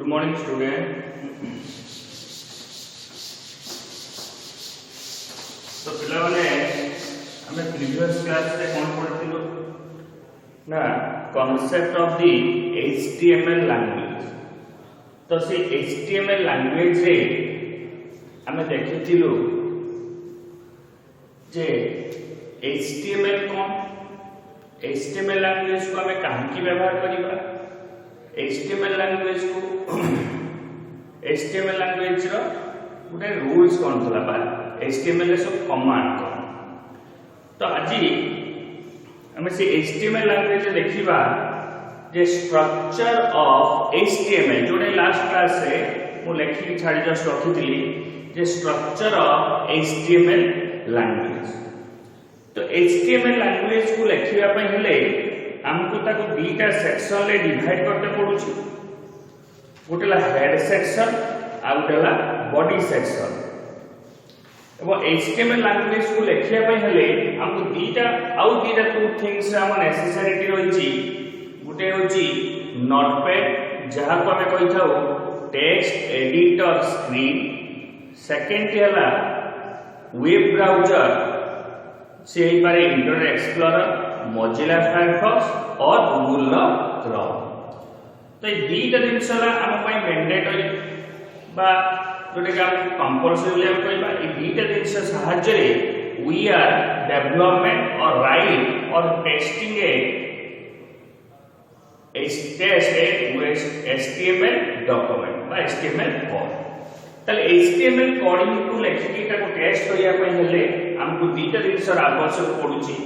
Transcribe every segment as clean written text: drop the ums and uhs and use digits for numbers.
Good morning student. तो पिला माने हमें प्रीवियस क्लास रे कोन पढिथिलु ना concept of the HTML language. तो से HTML लैंग्वेज रे हमें देखिथिलु जे HTML कोन HTML लैंग्वेज को हमें कहां की व्यवहार करिबा। HTML लैंग्वेज को HTML लैंग्वेज रो गुटे रूल्स कोन थला बा HTML रे सब कमांड कोन। तो आज हम से HTML लैंग्वेज देखिबा जे स्ट्रक्चर ऑफ HTML जोडे लास्ट क्लास रे मु लेखि कि छाडी जस्ट रखितली जे स्ट्रक्चर ऑफ HTML लैंग्वेज। तो HTML लैंग्वेज को लेखिबा पय हेले हमको ताको दुईटा सेक्शन ले डिवाइड करते पडुची। गोटेला हेड सेक्शन आ गोटेला बॉडी सेक्शन। एवं HTML लैंग्वेज को लेखिया पय हेले हमको दुईटा टू थिंग्स हम नेसेसरिटी रहिची। गोटे होची नोटपैड जहा को हमें कहि थाउ टेक्स्ट एडिटर स्क्रीन। सेकंड हला वेब ब्राउजर से ही पारे इंटरनेट एक्सप्लोरर मोजिला फायरफॉक्स और गूगल क्रोम। तो ये दीटा जिनसला हम पय मैंडेटरी बा जोटे का कंपल्सरी हम कहबा ये दीटा जिनस सहाय्य रे वी आर डेवलपमेंट और राइट और टेस्टिंग HTML डॉक्यूमेंट बा HTML कोड। तले HTML कोडिंग को लेखि को टेस्ट करिया पय हेले हमको दीटा जिनस आवश्यक पडुची।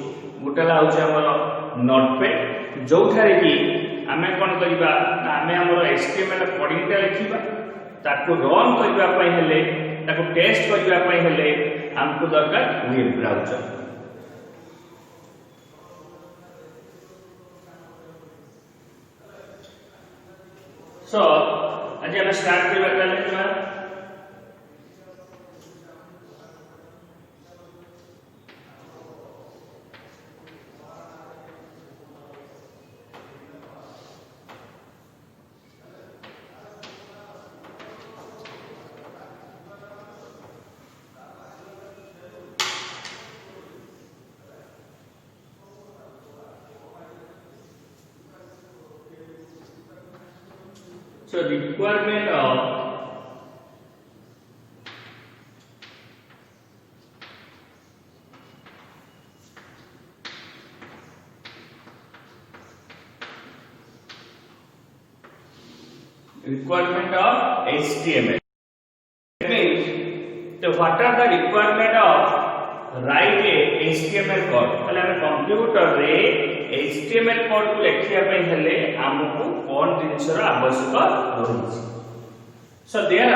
गोटेला होचे हमर नोटपैड जो थारे कि आमे कोन करिबा आमे हमर HTML कोडिंग ता लिखिबा ताको रन करिबा पय हेले ताको टेस्ट करिबा पय हेले हमको दरकार वेब ब्राउजर। सो आज हम स्टार्ट करिबा ताले So requirement of HTML. That means so what are the requirement of write a HTML code? पहले हमें कंप्यूटर रे HTML कोड को लेखिया पय हेले हमको कोन जिनसर आवश्यक रहिछि। So there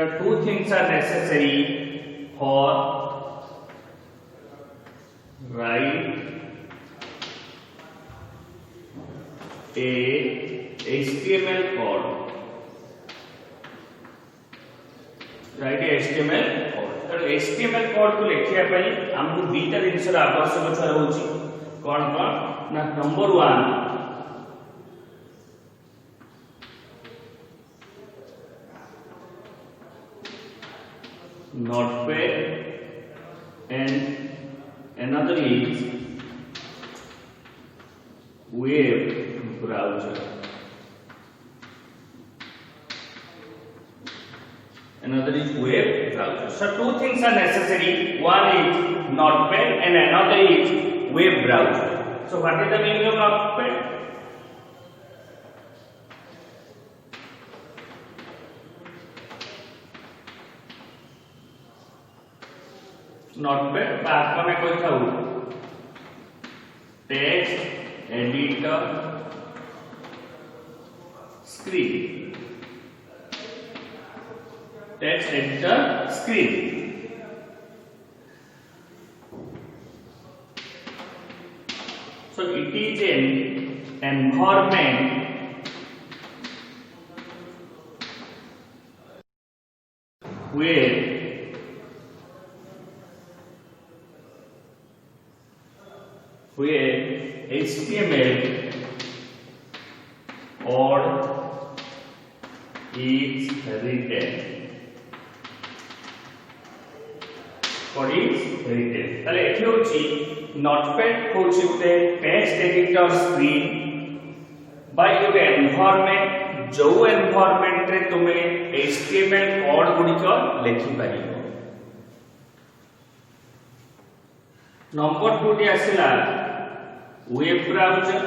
are two things are necessary for write a HTML code. Write a HTML code. तो HTML कोड को लिखिया पई हमको दुईटा जिनसर आवश्यकता रहउची। कोन ना number 1 notepad and another is web browser. So two things are necessary. One is notepad and another is web browser. So what is the meaning of notepad? Notepad बात में कोई था text editor screen. Text editor screen So it is an environment where HTML code is written. তাহলে এটি হচ্ছে Notepad হচ্ছে গোটে text editor screen বা গোটে এনভায়রনমেন্ট जो एनवायरनमेंट रे तुमे HTML कोड गुडी को लिखि पारिबो। नंबर 2 टी आसिला web browser.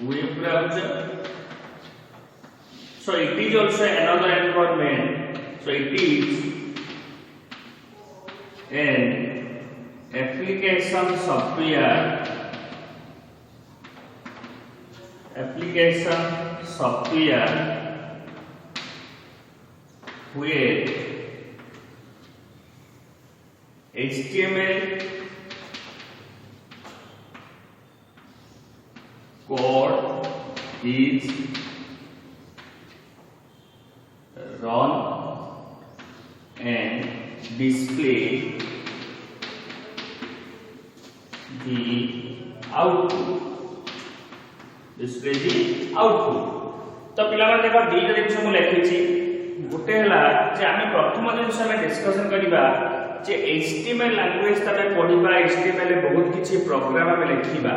Web browser, so it is also another environment. So it is an application software where HTML code is run and display the output. तो पिला माने देखो दीटा जिंस मु लिखिछि गुटे हला जे आमे प्रथम जिंस आमे डिस्कशन करिबा जे HTML लैंग्वेज तमे पढिबा HTML रे बहुत किछि प्रोग्राम आमे लिखिबा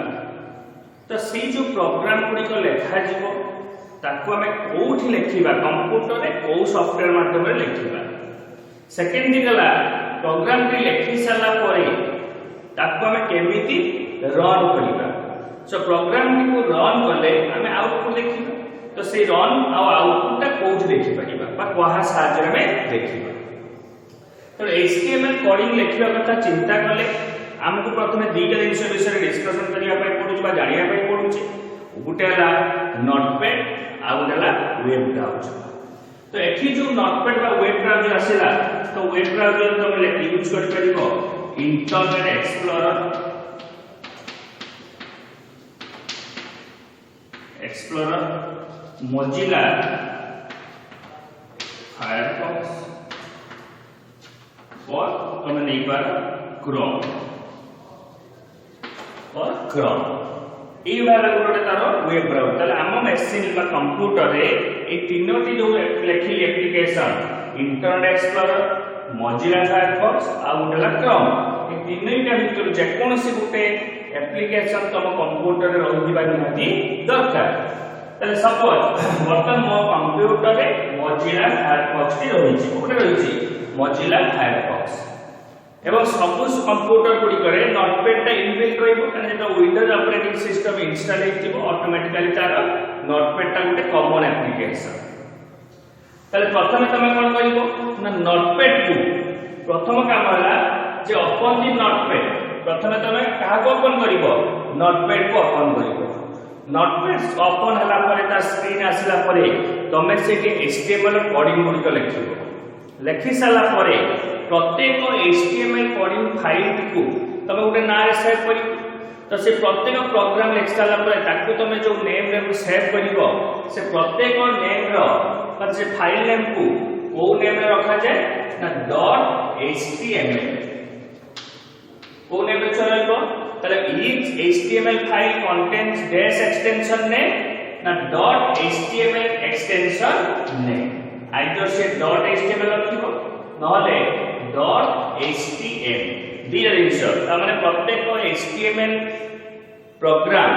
तो सी जो प्रोग्राम गुडी को लेखा जीवो ताको आमे कोठी लिखिबा कंप्यूटर रे को सॉफ्टवेयर माध्यम रे लिखिबा। सेकंड दिगला प्रोग्राम रे लिखि साला परे ताको आमे केमिति रन करिबा। सो प्रोग्राम को रन करले आमे आउटपुट देखिबा तो से रन आ आउटपुट ता कोठी देखि परिबा बा कोहा साहाय्य में देखिबा। तो HTML कोडिंग लिखिबा कथा चिंता करले हमको प्रथमे दीटा जिंस विषय डिस्कशन करिया पय पडुछ बा जानिया पय पडुछ गुटे हला नोटपैड आ गुटे हला वेब ब्राउजर। तो एठी जो नोटपैड बा वेब ब्राउजर आसिला तो वेब ब्राउजर तमे यूज कर परिबो इंटरनेट एक्सप्लोरर मोजिला फायरफॉक्स और तमे नहीं पार क्रोम और क्रोम ए वाला गोटे तारो वेब ब्राउजर। तले हम मशीन बा कंप्यूटर रे ए तीनोटी जो लिखिली application internet explorer Mozilla Firefox आ उडला क्रोम ए तीनोटा भितर जे कोनसी गोटे एप्लीकेशन तम कंप्यूटर रे रहिबा निहाती दरकार। तले सपोज वर्तमान मो कंप्यूटर रे मोजिला फायरफॉक्स टी रहिछि कोटे रहिछि मोजिला फायरफॉक्स एवं सब कंप्यूटर गुडी करे नोटपैड टा इनबिल्ट रहइबो कारण जेटा विंडोज ऑपरेटिंग सिस्टम इंस्टॉल हेतिबो ऑटोमेटिकली तार नोटपैड टा गुटे कॉमन एप्लीकेशन। तले प्रथमे तमे कोन करिवो ना नोटपैड को प्रथम काम होला जे ओपन दी नोटपैड प्रथमे तमे काहा को ओपन करिवो नोटपैड को ओपन करिवो। नोटपैड ओपन हला परे ता स्क्रीन आसिला परे तमे सेके HTML कोडिंग गुडी को लिखिबो। लिखि साला परे प्रत्येक HTML कोडिंग फाइल को तमे उडे ना रे सेव करिवो। तो से प्रत्येक प्रोग्राम लिख साला परे ताकू तमे जो नेम रे सेव करिवो से प्रत्येक नेम रो पर से फाइल नेम को नेम रे रखा जाय ना .html को नेम रे चलाइबो। तले each HTML file contains dash extension name ना .html extension name either से .html रखिबो नहले .htm दिया जिंस ता माने प्रत्येक HTML प्रोग्राम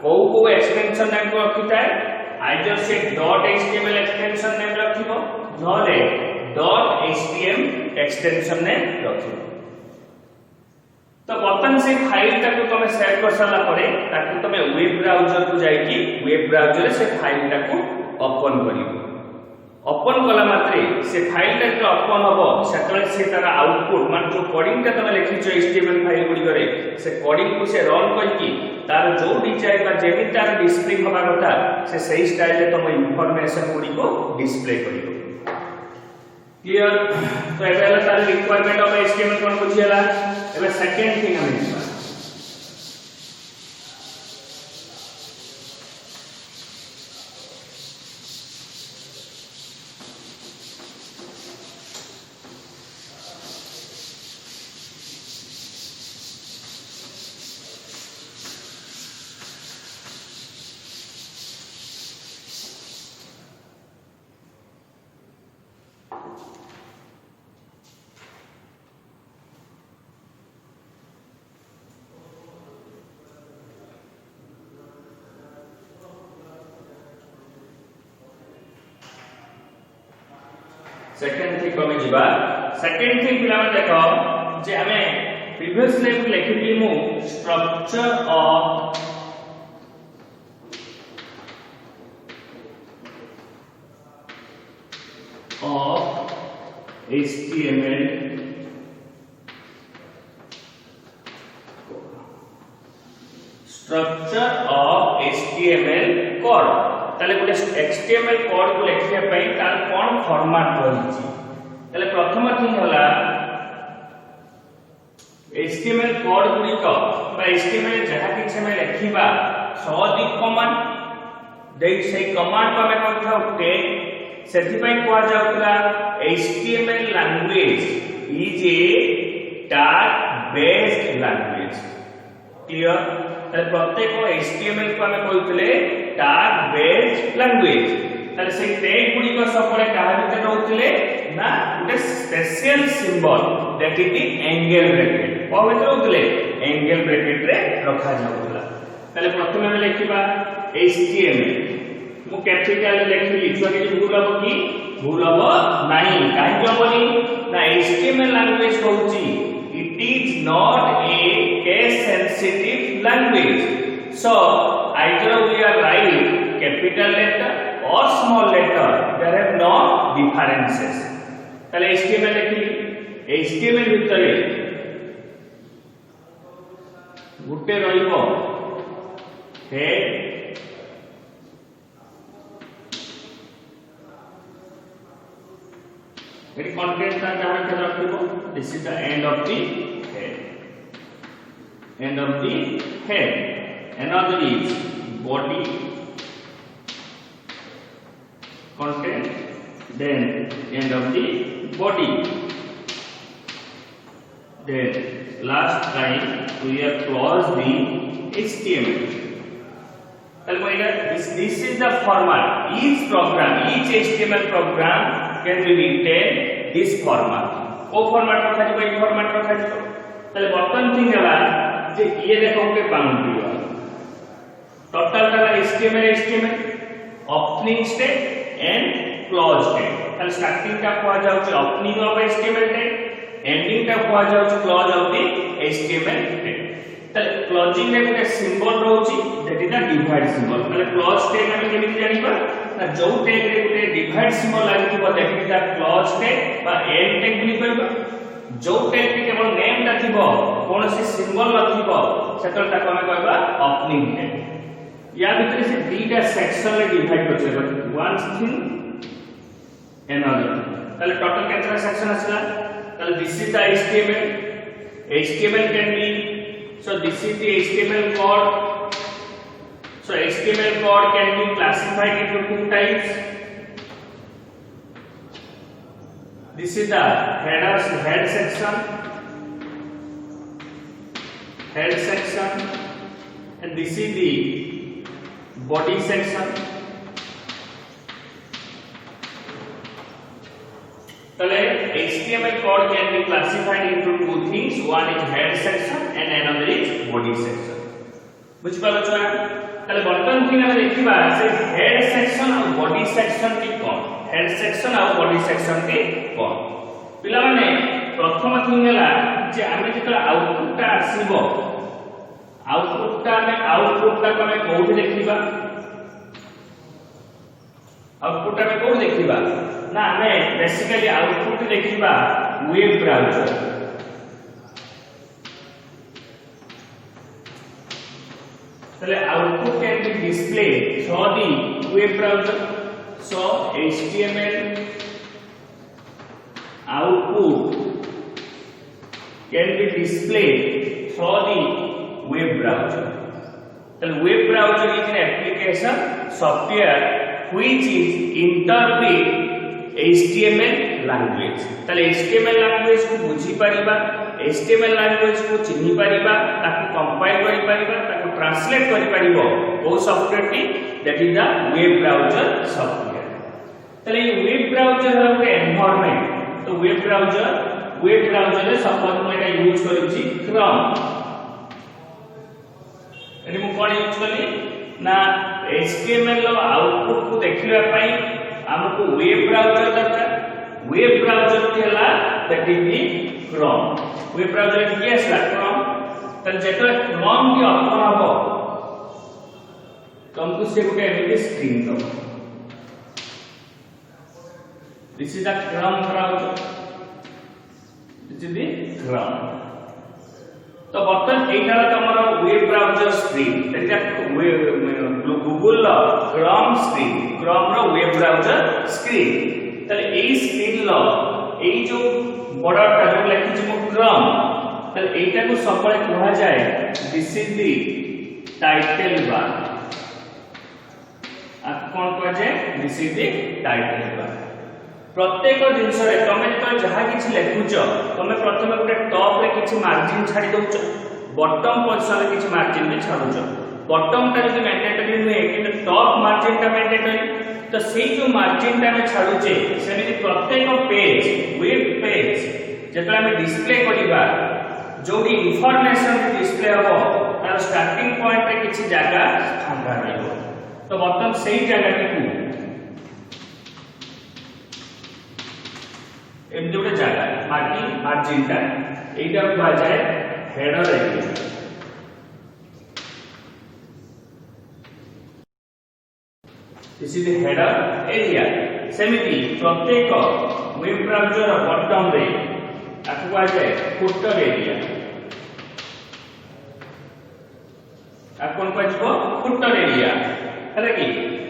को एक्सटेंशन नेम को रखिताय either से .html एक्सटेंशन नेम रखिबो नहले .htm एक्सटेंशन नेम रखिबो। तो बर्तन से फाइल टाको तमे सेव कर साला परे ताकू तमे वेब ब्राउजर को जाई कि वेब ब्राउजर से फाइल टाको ओपन करिवो। ओपन कला मात्रे से फाइल टा जो ओपन होबो सेतले से तार आउटपुट मान जो कोडिंग टा तमे लिखिछो HTML फाइल गुडी करे से कोडिंग को से रन करकी तार जो डिजाइन बा जेमी तार डिस्प्ले होबा कथा से सही स्टाइल रे तमे इंफॉर्मेशन गुडी को डिस्प्ले करिवो। क्लियर तो एबे हला तार रिक्वायरमेंट ऑफ एचटीएमएल कोन बुझियला एबे सेकंड थिंग हम देखबा सेकंड थिंग कमे जिबा सेकंड थिंग पिला में देखो जे हमें प्रीवियस लेव लिखिली मु structure of HTML structure of HTML code ताले गोटे HTML कोड को लिखिया पई तार कोन फॉर्मेट रहिछि ताले प्रथम थिंग होला HTML कोड गुडी को बा HTML जहा किछ में लिखिबा सदी कमांड देइ से कमांड को हमें कहथौ टैग सेथि पई कोआ जाउतला HTML language is a tag based language clear ताले प्रत्येक HTML को हमें कहथले टैग बेस्ड लैंग्वेज ताले से टैग गुडी को सबले कहा भीतर रहउतले ना गुटे special symbol that is the angle bracket को भीतर रहउतले एंगल ब्रैकेट रे रखा जाउतला ताले प्रथमे हम लिखिबा HTML मु कैपिटल लिखिली छुआ के भूल हबो नाही काहे जबनी ना HTML लैंग्वेज कहूची it is not a case sensitive language so either we are write capital letter or small letter there are no differences ताले HTML लिखिली HTML भितरे गुटे रहिबो हेड Very content का क्या है रखिबो this is the end of the head another is body content then end of the body then last time we have closed the HTML this is the format each HTML program can be written this format को format रखा जिवो ई format रखा जिवो तले button thing हला जे ये देखो के बाउंड्री वाला टोटल का HTML opening state and close state तले स्टार्टिंग का कोआ जाउची opening of HTML state ending का कोआ जाउची close of the HTML state तले क्लोजिंग रे गुटे सिंबल रहउची that is the divide symbol तले क्लोज स्टेट हम केमिति जानिबा ना जो टैग रे गुटे डिवाइड सिंबल लागिथिबो that is the close tag बा एंड टैग বুলি कहबा जो टैग रे केवल नेम ता थिबो कोनोसी सिंबल नथिबो सेटर ताको हम कहबा ओपनिंग टैग या भितर से दीटा सेक्शन रे डिवाइड करछे वन थिंग अनदर ताले टोटल केतना सेक्शन आछला ताले this is the HTML can be so this is the HTML code so HTML code can be classified into two types this is the head section and this is the body section तले HTML code can be classified into two things one is head section and another is body section बुझ पालो छुआ तले button thing हम देखिबा से head section और body section की कोन हेड सेक्शन और बॉडी सेक्शन की कोन पिला माने प्रथम थिंग हला जे आमे जेतला आउटपुट ता आसीबो आउटपुट ता कोमे कोठी देखिबा आउटपुट ता कोठी देखिबा ना हमें बेसिकली आउटपुट देखिबा वेब ब्राउज़र तले output can be display through the web browser so HTML output can be displayed through the web browser. The web browser is an application software which is entered with HTML language. ताले HTML language को बुझी परिबा, HTML language को चिन्ही परिबा, ताकि compile करि परिबा, ताकि translate करि परिबो ओ सॉफ्टवेयर टी that is the web browser software. ताले ये वेब ब्राउजर है एक एनवायरनमेंट. तो वेब ब्राउजर रे सपोज मैं एटा यूज करिछि Chrome. एटी मु कोन यूज कली ना HTML लो आउटपुट को देखिबा पई हमको वेब ब्राउजर दरकार. वेब ब्राउजर केला that is the Chrome. Web browser की आसला Chrome. तन जेतो Chrome की ओपन हबो तुमको से गुटे एमटी स्क्रीन दो. This is the Chrome browser. This is the Chrome. तो बर्तन एटा तमरो वेब ब्राउजर स्क्रीन. एटा गूगल लो Chrome स्क्रीन. Chrome रो वेब ब्राउजर स्क्रीन. तले एई स्क्रीन लो एई जो बॉर्डर टा जो लिखि मु Chrome. तले एटा को सबले कहा जाए this is the title bar. आ कोन कह जाए this is the title bar. प्रत्येक जिंस रे तमे तो जहा किछि लेखुछ तमे प्रथमे गुटे टॉप रे किछि मार्जिन छाडी दउछ. बॉटम पोजीशन रे किछि मार्जिन भी छाडुछ. बॉटम टा जदि मैंडेटरी नुहे कि टॉप मार्जिन टा मैंडेटरी. तो सेही जो मार्जिन टा में छाडुचे सेमिति प्रत्येक पेज वेब पेज जेतला में डिस्प्ले करिबा जोडी इंफॉर्मेशन डिस्प्ले हबो तार स्टार्टिंग पॉइंट रे किछि जागा फांका रहइबो. तो बर्तन सेही जागा को एमती गोटे जगह मार्जिन टा एटा कहा जाए header area. This is header area. सेमिति प्रत्येक वेब ब्राउजर बॉटम रे आकु कहा जाए फुटर एरिया. आकु कहा जाए फुटर एरिया. है कि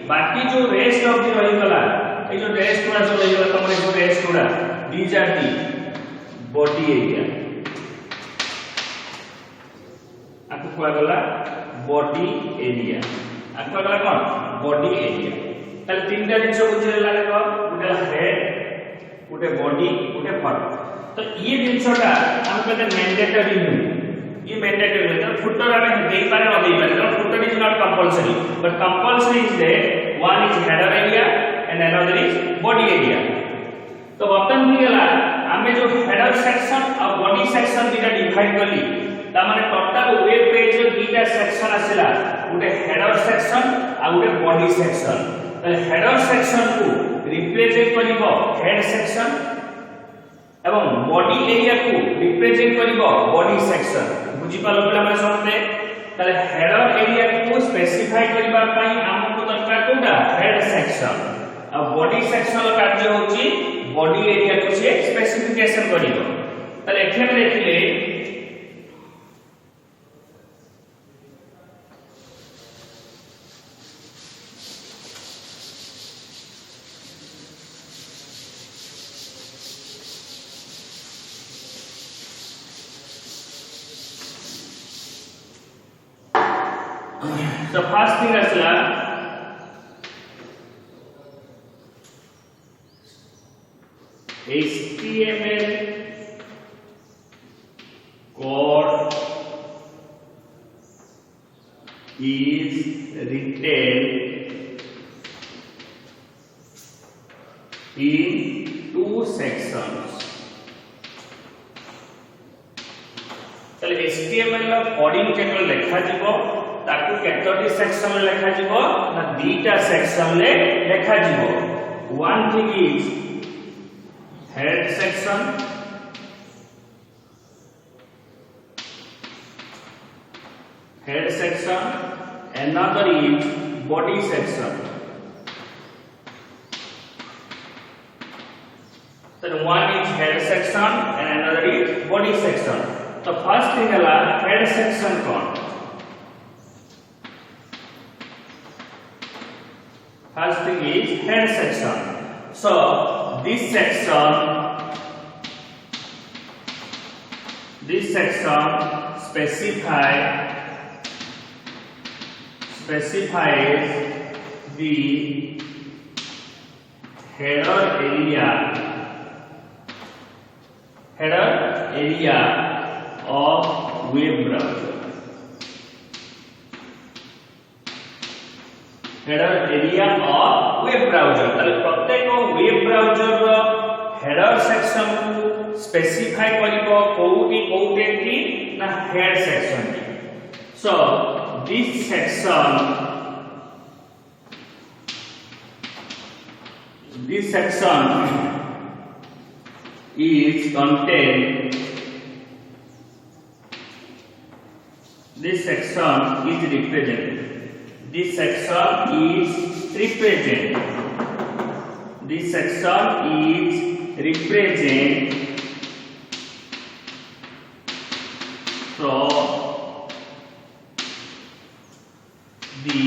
बाकी जो रेस्ट ऑफ द रही गला ए जो रेस्ट पूरा जो रही गला तमरे जो रेस्ट पूरा these are the body area. आपको क्या गला body area. आपको गला कौन body area. ताले तीनटा जिंस बुझे लागे को गुटे हेड गुटे बॉडी गुटे फट. तो ये जिंसटा हम कहते मैंडेटरी नु. ये मैंडेटरी है. फुटर हमें दे पारे न दे पारे. Footer is not compulsory but compulsory is that one is header area and another is body area. तो बर्तन भी गला हमें जो हेडर सेक्शन और बॉडी सेक्शन दिटा डिवाइड करली ता माने टोटल वेब पेज जो दीटा सेक्शन आसिला गुटे हेडर सेक्शन आ गुटे बॉडी सेक्शन. तो हेडर सेक्शन को रिप्रेजेंट करिवो हेड सेक्शन एवं बॉडी एरिया को रिप्रेजेंट करिवो बॉडी सेक्शन. बुझी पालो पिला माने समझते. ताले हेडर एरिया को स्पेसिफाई करिबा पई हमको दरकार कोडा हेड सेक्शन और बॉडी सेक्शन रो कार्य होची बॉडी एरिया को से स्पेसिफिकेशन करिवो. ताले एखे में देखिले so first thing asla HTML code is written in two sections. ताले HTML ला कोडिंग केतल लेखा जीवो ताकू केतोटी सेक्शन में लेखा जीवो ना दीटा सेक्शन में लेखा जीवो. one thing is head section another is body section. So one is head section and another is body section. So first thing है head section कौन. First thing is head section. So this section this section specifies the header area of web browser. Header area of web browser ताले प्रत्येक web browser रो header section को specify करिवो कोउटी की ना हेड सेक्शन की so this section is contained this section is represented this section is represent from the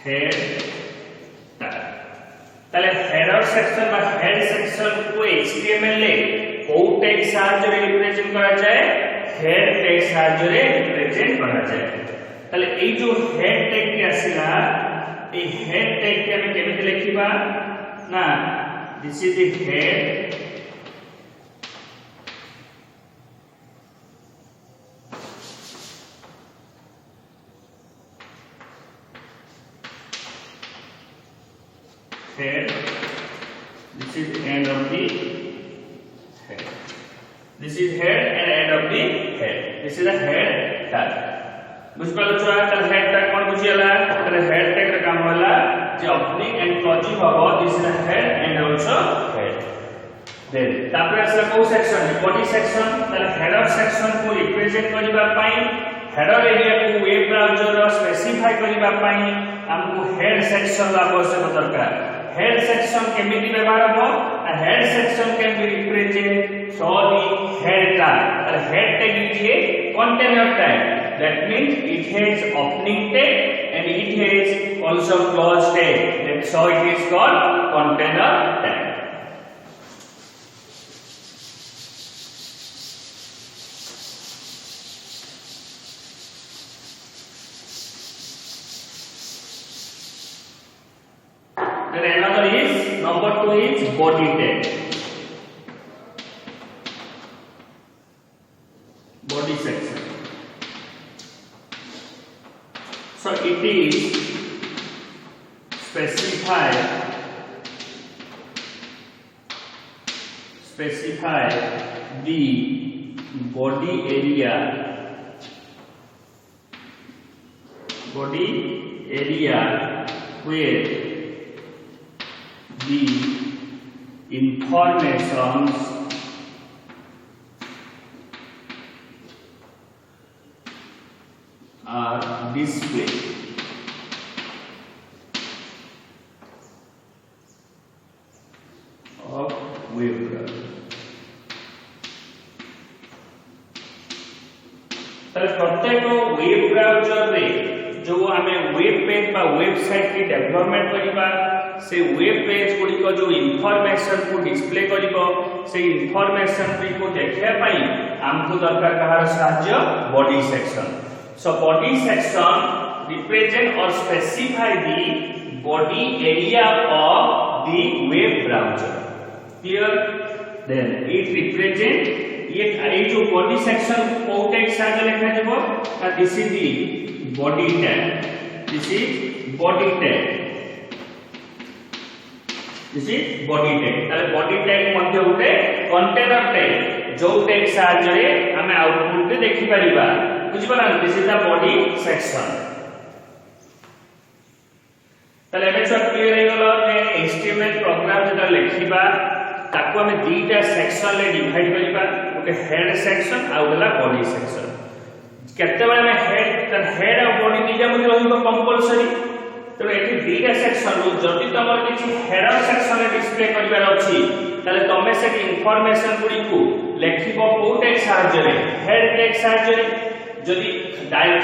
head tag ताले हेडर सेक्शन बा हेड सेक्शन को HTML ले को टैग साहाय्य रे रिप्रेजेंट करा जाए हेड टैग साहाय्य रे रिप्रेजेंट करा जाए ताले ए जो हेड टैग के आसीला ए हेड टैग के हम केमिति लिखिबा ना this is the head head this is end of the head this is head and end of the head this is the head tag बुझ पालो छुआ त हेड टैग कोन बुझियला त हेड टैग रे काम होला जे ओपनिंग एंड क्लोजिंग हबो this is the head and also head then तापर असला को सेक्शन बॉडी सेक्शन त हेडर सेक्शन को रिप्रेजेंट करिबा पई हेडर एरिया को वेब ब्राउजर रो स्पेसिफाई करिबा पई हमको हेड सेक्शन ला आवश्यक दरकार head section केमिति व्यवहार हो a head section can be represented through the head tag and head tag is a container tag that means it has opening tag and it has also close tag that's how it is called container tag then another is number 2 is body tag body section so it is specify the body area where the informations are displayed of web browser ताले प्रत्येक web browser रे जो हमें web page बा website की development करिबा से web page गुडी को जो इंफॉर्मेशन को डिस्प्ले करिवो से इंफॉर्मेशन को देखिया पई हमको दरकार कहार साहाय्य body section so body section represent और specify the body area of the web browser clear then it represent ये जो बॉडी सेक्शन को टैग साहाय्य लिखा जबो this is the body tag this is body tag ताले बॉडी टैग मध्ये उठे कंटेनर टैग जो टैग साहाय्य रे हमें आउटपुट रे देखि परिबा बुझि परा this is the body section ताले एमे सब क्लियर हे गेलो जे HTML प्रोग्राम जेटा लिखिबा ताको हमें दुईटा सेक्शन ले डिवाइड करिबा ओके हेड सेक्शन आ उला बॉडी सेक्शन केते बेले में हेड और बॉडी दिजा मुझे रहिबो कंपलसरी तो एठी दुईटा सेक्शन रो जति तमर किछि हेडर सेक्शन रे डिस्प्ले करिवार अछि ताले तमे से इंफॉर्मेशन गुडी को लेखिबो को टैग साहाय्य रे हेड टैग साहाय्य रे जदि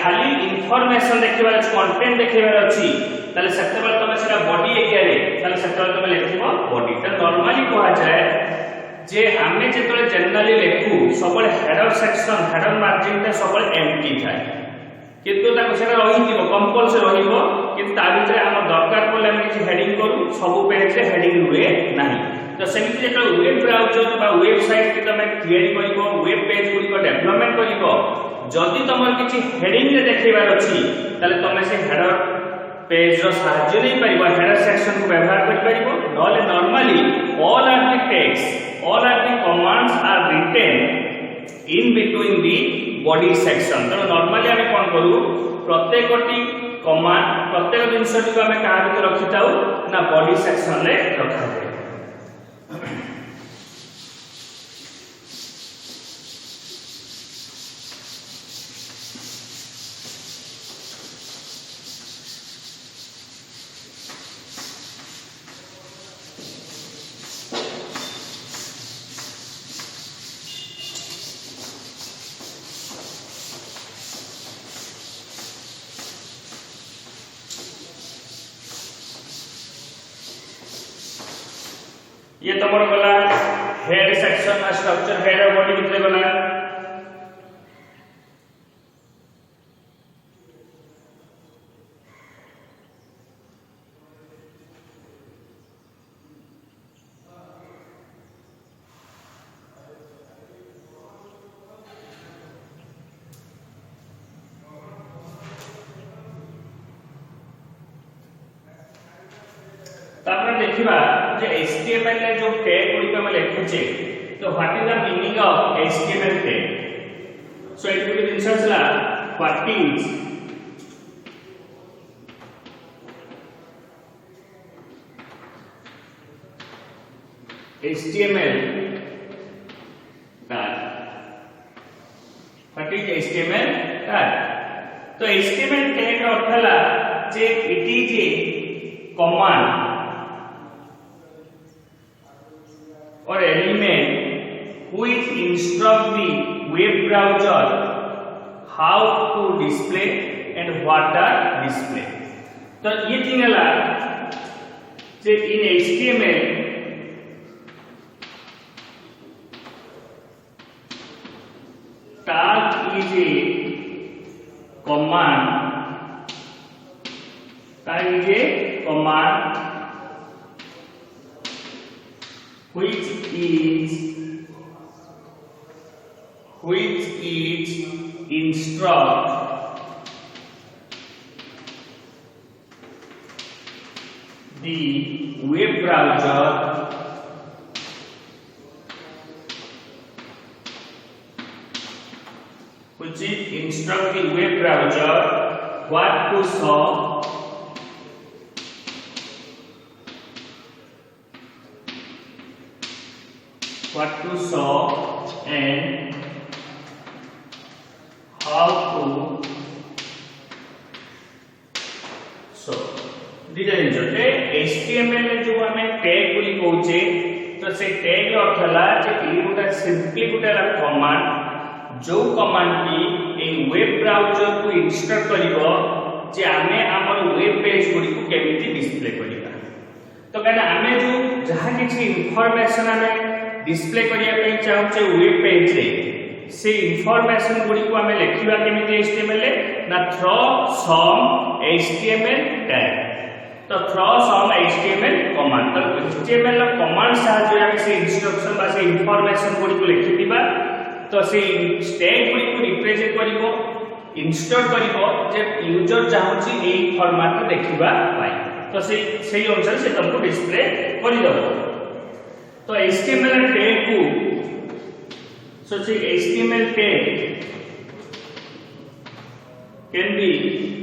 खाली इंफॉर्मेशन देखिबार अछि कंटेंट देखिबार अछि ताले सेते बेले तमे सेटा बॉडी एरिया रे ताले सेते बेले तमे लेखिबो बॉडी त नॉर्मली कहा जाय जे आमे जेतले जनरली लेखु सबले हेडर सेक्शन हेडर मार्जिन ता सबले एम्प्टी थाए किंतु ताको सेटा रहिथिबो कंपल्सरी रहिबो किंतु ता भितरे हम दरकार पले हम किछि हेडिंग करू सब पेज रे हेडिंग हुए नाही तो सेमिति जेतो वेब ब्राउजर बा वेबसाइट के तमे क्रिएट करिवो वेब पेज गुडी को डेवलपमेंट करिवो जदि तमर किछि हेडिंग रे देखैबार अछि ताले तमे से हेडर पेज रो सहाय्य नै परिबो हेडर सेक्शन को व्यवहार करि परिबो नले normally all are the text all are the commands are written in between the body section तो नॉर्मली हम कोन करू प्रत्येकटी कमांड प्रत्येक जिंसटी को हम का भीतर रखिताउ ना बॉडी सेक्शन रे रखा जाय ये तमर गला हेड सेक्शन आ स्ट्रक्चर हेड और बॉडी भितर गला तापर देखिबा जे HTML रे जो टैग गुडी हम लिखुचे तो what is the meaning of HTML tag so it will be इंसर्टला what is HTML tag what is HTML tag तो HTML टैग का अर्थ हला जे it is a command or element which instruct the web browser how to display and what are display तो ये thing हला जे इन HTML tag is a command tag is a command which is instruct the web browser what to show and how to show design Jote HTML में जो हमें tag बोली कहूचे तो से tag रो अर्थ हला जे ई गोटा सिंपली गोटा कमांड जो कमांड की ए वेब ब्राउजर को इंस्ट्रक्ट करिवो जे हमें हमर वेब पेज गुडी को केमिति डिस्प्ले करिबा तो कहना हमें जो जहां किछि इंफॉर्मेशन हमें डिस्प्ले करिया पे चाहूचे वेब पेज रे से इंफॉर्मेशन गुडी को हमें लिखिबा केमिति HTML रे ना थ्रो सम HTML टैग तो थ्रो सम HTML कमांड तो HTML ला कमांड साहाय्य हमें से इंस्ट्रक्शन बा से इंफॉर्मेशन गुडी को लिखि दिबा तो से टैग गुडी को रिप्रेजेंट करिवो इंस्टॉल करिवो जे यूजर चाहूची एई फॉर्मेट रे देखिबा पाई तो से अनुसार से तुमको डिस्प्ले करि दबो तो HTML टैग को so HTML tag can be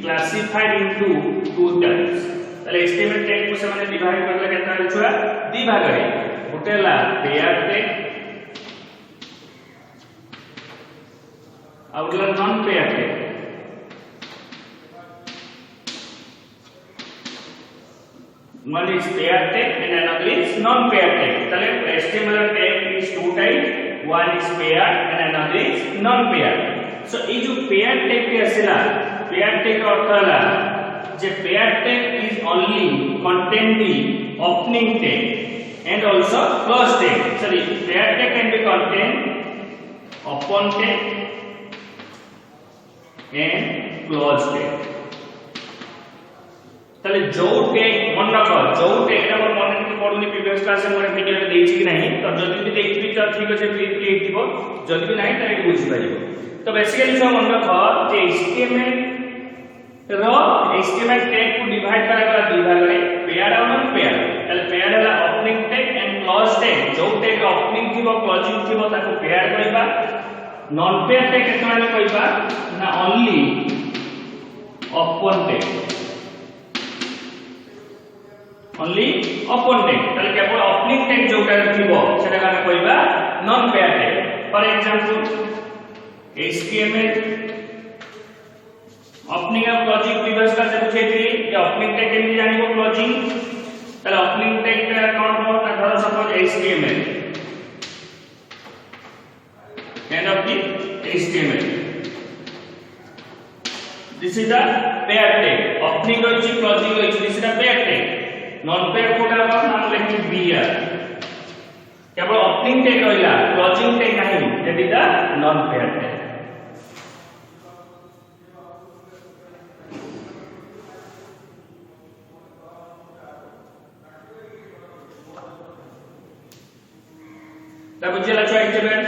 classified into two types ताले HTML टैग को से माने डिवाइड करले केतना छुआ दी भाग रे गोटेला पेयर टैग आउटला non pair tag one is pair tag and another is non pair tag ताले HTML tag is two types one is pair and another is non pair so ए जो pair tag के असला pair tag का अर्थ हला जे pair tag is only contain the opening tag and also closed tag. Sorry, paired tag can be contain open tag and closed tag. তাহলে जो tag मन रख जो टैग এটা আমার মনে নেই পড়ুনি প্রিভিয়াস ক্লাসে মই ভিডিওতে দেইছি কি নাই তো যদি भी देखबी तो ठीक আছে ক্লিক ହେଇଥିବ যদি भी নাই তাহলে বুঝি পারিব तो बेसिकली सब मन रख जे HTML रो HTML टैग को डिवाइड करागला दुई भाग रे पेयर्ड और नॉन पेयर्ड ताले पेयर्ड हला opening tag and close tag जो टैग ओपनिंग थिबो क्लोजिंग थिबो ताको पेयर्ड करबा नॉन पेयर्ड टैग केतमाने कहबा ना only open tag only open tag ताले केवल ओपनिंग टैग जोटा थिबो सेटा हम कहबा non paired tag for example HTML opening और क्लोजिंग प्रीवियस क्लास में पूछे थी कि ओपनिंग टैग केमि जानिबो क्लोजिंग ताले ओपनिंग टैग का कोन हो ता धरो suppose HTML end of the HTML this is the pair tag opening होची क्लोजिंग होची this is the pair tag non pair Kota का नाम लिखि बीआर केवल ओपनिंग टैग रहला क्लोजिंग टैग नहीं that is the non pair tag तब चला चॉइस टेबल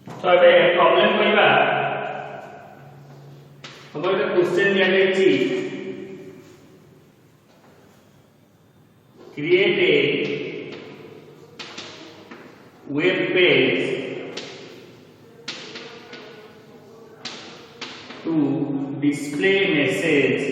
तो अबे प्रॉब्लम कइबा अगर एक क्वेश्चन दिया जाइछि create a web page to display message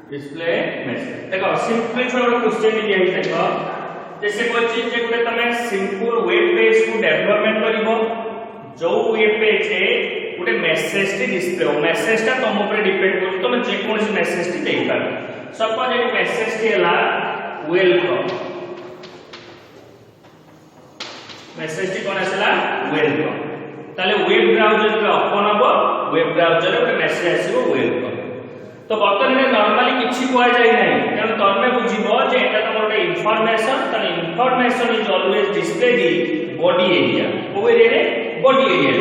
display message देखो सिंपल छोड़ो क्वेश्चन दिया है देखो जैसे कोई चीज जे गुटे तमे सिंपल वेब पेज को डेवलपमेंट करिवो जो वेब पेज है गुटे मेसेज टी डिस्प्ले हो मेसेज ता तुम ऊपर डिपेंड कर तुम जे कोन मेसेज टी देई पार सपोज ए मेसेज टी हला वेलकम मेसेज टी कोन आसला वेलकम ताले वेब ब्राउजर पे ओपन हबो वेब ब्राउजर पे मेसेज आसीबो वेलकम तो बर्तमान नॉर्मली किछि कोआ जाय नै कारण तमे बुझिबो जे एटा तमर इन्फॉर्मेशन त information is always displayed in body area को एरिया रे बॉडी एरिया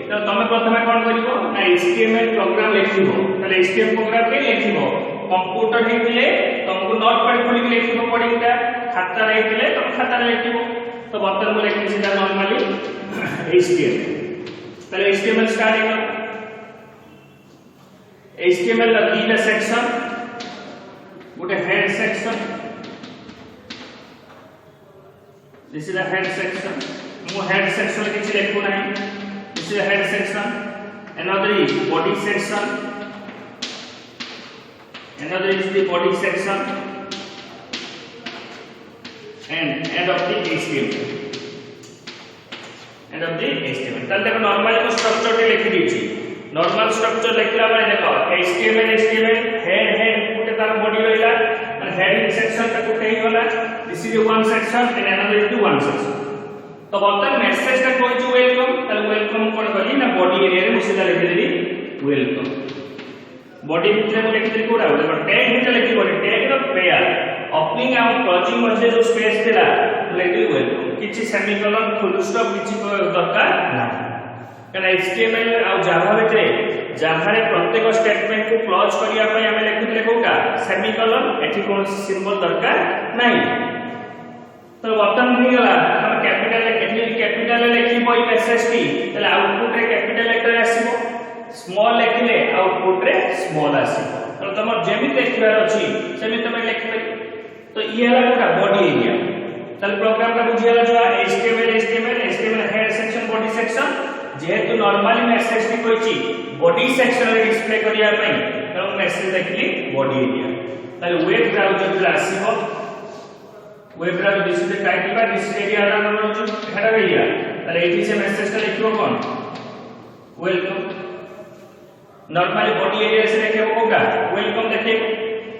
तो तमे प्रथमे कोन करिवो ना HTML प्रोग्राम लिखिबो ताले HTML प्रोग्राम के लिखिबो कंप्यूटर हेतिले तुमको नोटपैड खोली के लिखिबो कोडिंगटा खाता हेतिले तुम खाता रे लिखिबो तो बर्तमान को लिखि सीधा नॉर्मली HTML ताले HTML स्टार्ट हेलो HTML का तीन सेक्शन गोटे head section this is the head section मु हेड सेक्शन किछि लिखु नाही this is the head section another is body section another is the body section and end of the HTML end of the HTML ताले देखो normally को structure के लिखि दीची normal structure लिखला बारे देखो HTML हेड गोटे तार बॉडी रहला और हेडिंग सेक्शन का गोटे ही होला this is one section and another is one section तो बर्तमान मेसेज का कोइ जो वेलकम ताले वेलकम कोन करी ना बॉडी एरिया रे मुसीदा लिखि देली वेलकम बॉडी भितर को लिखि देली कोडा देखो टैग भितर लिखि बोले टैग रो पेयर ओपनिंग और क्लोजिंग मध्ये जो स्पेस थिला लिखि वेलकम किछि सेमीकोलन फुल स्टॉप किछि दरकार ना कारण HTML और जावा भितर जावा रे प्रत्येक स्टेटमेंट को क्लोज करिया पय हमें लिखुले कोटा सेमीकोलन एठी कोन सिंबल दरकार नाही तो बटन हो गला हम कैपिटल लिखि बई मेसेज टी तले आउटपुट रे कैपिटल लेटर आसीबो स्मॉल लिखिले आउटपुट रे स्मॉल आसीबो तो तमर जेमि लिखिबार अछि सेमि तमे लिखबे तो ई हला कोटा बॉडी एरिया तले प्रोग्राम का बुझियाला जो HTML head section body section जेहेतु normally message T Koichi body section रे डिस्प्ले करिया पई तो मेसेज देखली बॉडी एरिया ताले वेब ब्राउजर रे आसीबो वेब ब्राउजर डिस्प्ले टाइटल बा डिस्प्ले एरिया रा नंबर जो हेडर एरिया ताले एठी से मेसेज टा लिखिबो कोन वेलकम नॉर्मली बॉडी एरिया से लिखिबो कोगा वेलकम देखिबो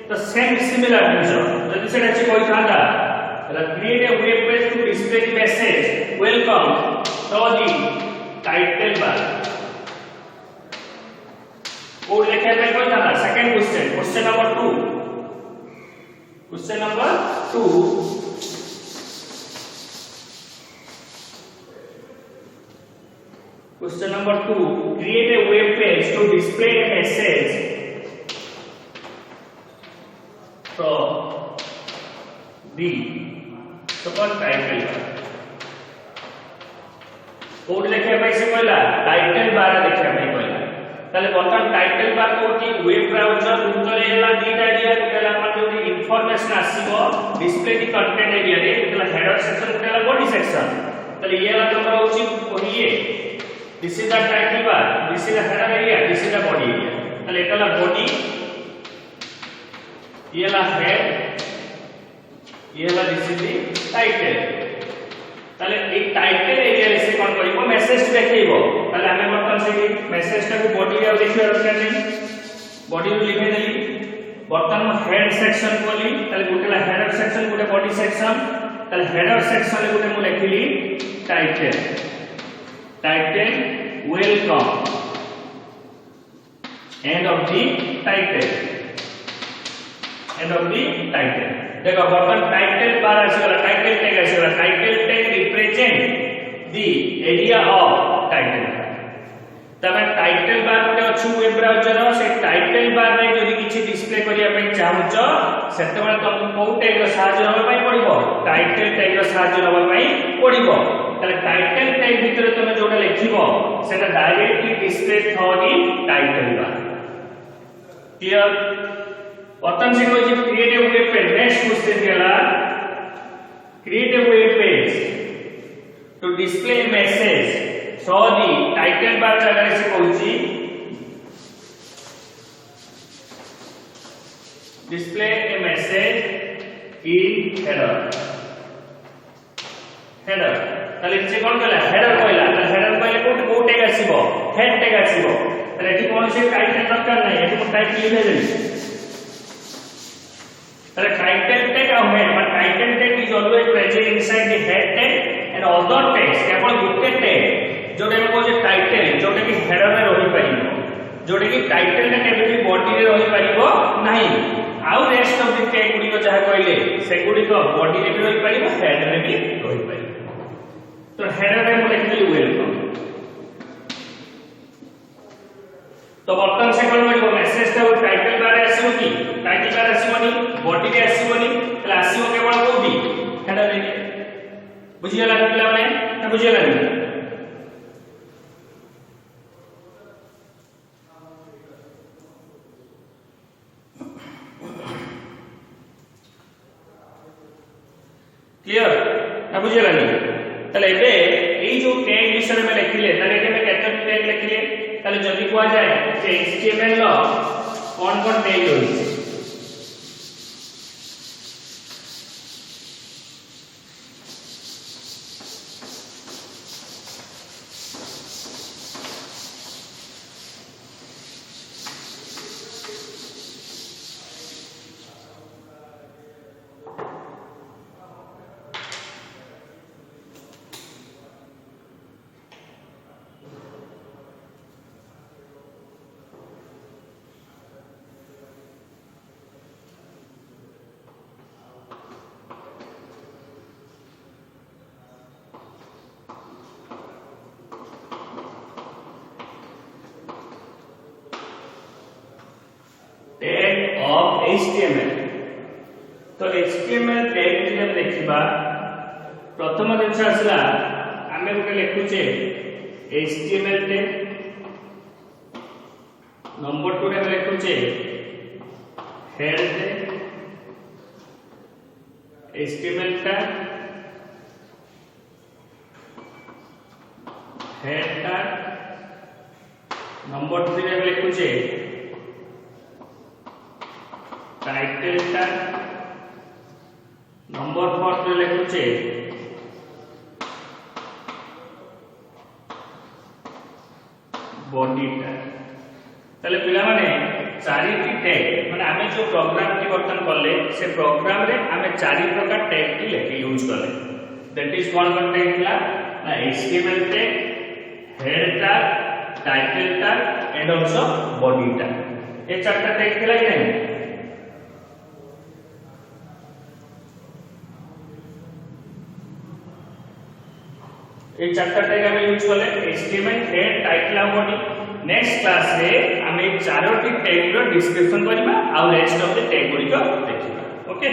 तो सेम सिमिलर जिनिस जदि सेटा छि कोइ थांदा create a web page to display the message welcome to the title bar और लिखे पे कोई था second question number 2 question number 2 question number 2 create a web page to display a message from the suppose title code लिखे पे से कहला title bar लिखे पे कहला ताले बर्तन टाइटल बार कोठी वेब ब्राउजर उतरे एला दीटा एरिया केला अपन जोटी इंफॉर्मेशन आसीबो डिस्प्ले दी कंटेंट एरिया रे केला हेडर सेक्शन केला बॉडी सेक्शन ताले येला नंबर होची कोहिए this is the title bar this is the header area this is the body area ताले केला बॉडी येला हेड येला दिस इज द टाइटल ताले एक टाइटल एरिया रे से कोन करिवो मेसेज देखैबो ताले हमें बर्तन से मेसेज टा को बॉडी रे देखियो दरकार नै बॉडी रे लिखे देली बर्तन में हेड सेक्शन बोली ताले गुटेला हेडर सेक्शन गुटे बॉडी सेक्शन ताले हेडर सेक्शन रे गुटे मु लिखिली title welcome end of the title देखो बर्तन टाइटल बार आसीला टाइटल टैग आसीला title tag represent the area of title तबे टाइटल बार गोटे अछि वेब ब्राउजर से टाइटल बार रे जदि किछि डिस्प्ले करिया पई चाहूचो सेते बेले तुम को टैग रो साहाय्य नबा पई पड़िबो टाइटल टैग रो साहाय्य नबा पई पड़िबो तले टाइटल टैग भितरे तुम जोटा लिखिबो सेटा डायरेक्टली डिस्प्ले थो दी टाइटल बार क्लियर बर्तन से कोई create a web page next question केला create a web page to display message so the title bar जगह से कहूची display a message in header ताले से कोन केला हेडर कहला हेडर कहले को टैग आसीबो हेड टैग आसीबो ताले एठी कोन से टाइटल दरकार नै एठी को टाइटल लिखे देली The title tag or head, but title tag is always present inside the head tag and other tags. केवल गुटे tag जोटे में कोई title जोटे की header में रही परिबो जोटे की title टा केबे भी body रे रही परिबो नहीं आउ rest of the tag गुडी को जहा कहले से गुडी को body रे भी रही परिबो head में भी रही परिबो तो header में हम लिखली welcome तो बर्तन से कोन करिवो मेसेज टा टाइटल बार आसीबो की टाइटल बार आसीबोनी बॉडी के आसीबोनी तले आसीबो केवल कोडी हेडर रे बुझियला पिला माने ना बुझियला नै क्लियर ना बुझियला नै तले एबे एई जो टैग विषय में लिखिले तले के में केते टैग लिखिले ताले जल्दी को आ जाए जे HTML लो कौन टैग होई टैग ऑफ HTML तो HTML टैग जे देखिबा प्रथम दिन आसला आमे गोटे लिखुचे HTML टैग नंबर 2 रे लिखुचे head tag HTML tag head tag number number 3 रे लिखुचे टाइटल टैग, नंबर 4 रे लिखुचे बॉडी टैग। ताले पिला माने चारिटी टैग माने आमे जो प्रोग्राम की वर्तन करले से प्रोग्राम रे आमे चारि प्रकार टैग की लेके यूज करले। That is one one tag ला ना HTML tag, head tag, title tag and also body tag. ये चारटा टैग केला कि नहीं? ये चारटा टैग आमे यूज करले HTML, हेड, टाइटल और बॉडी। नेक्स्ट क्लास रे आमे चारोटी टैग रो डिस्क्रिप्शन करबा और रेस्ट ऑफ द टैग गुडी को देखिबा। ओके।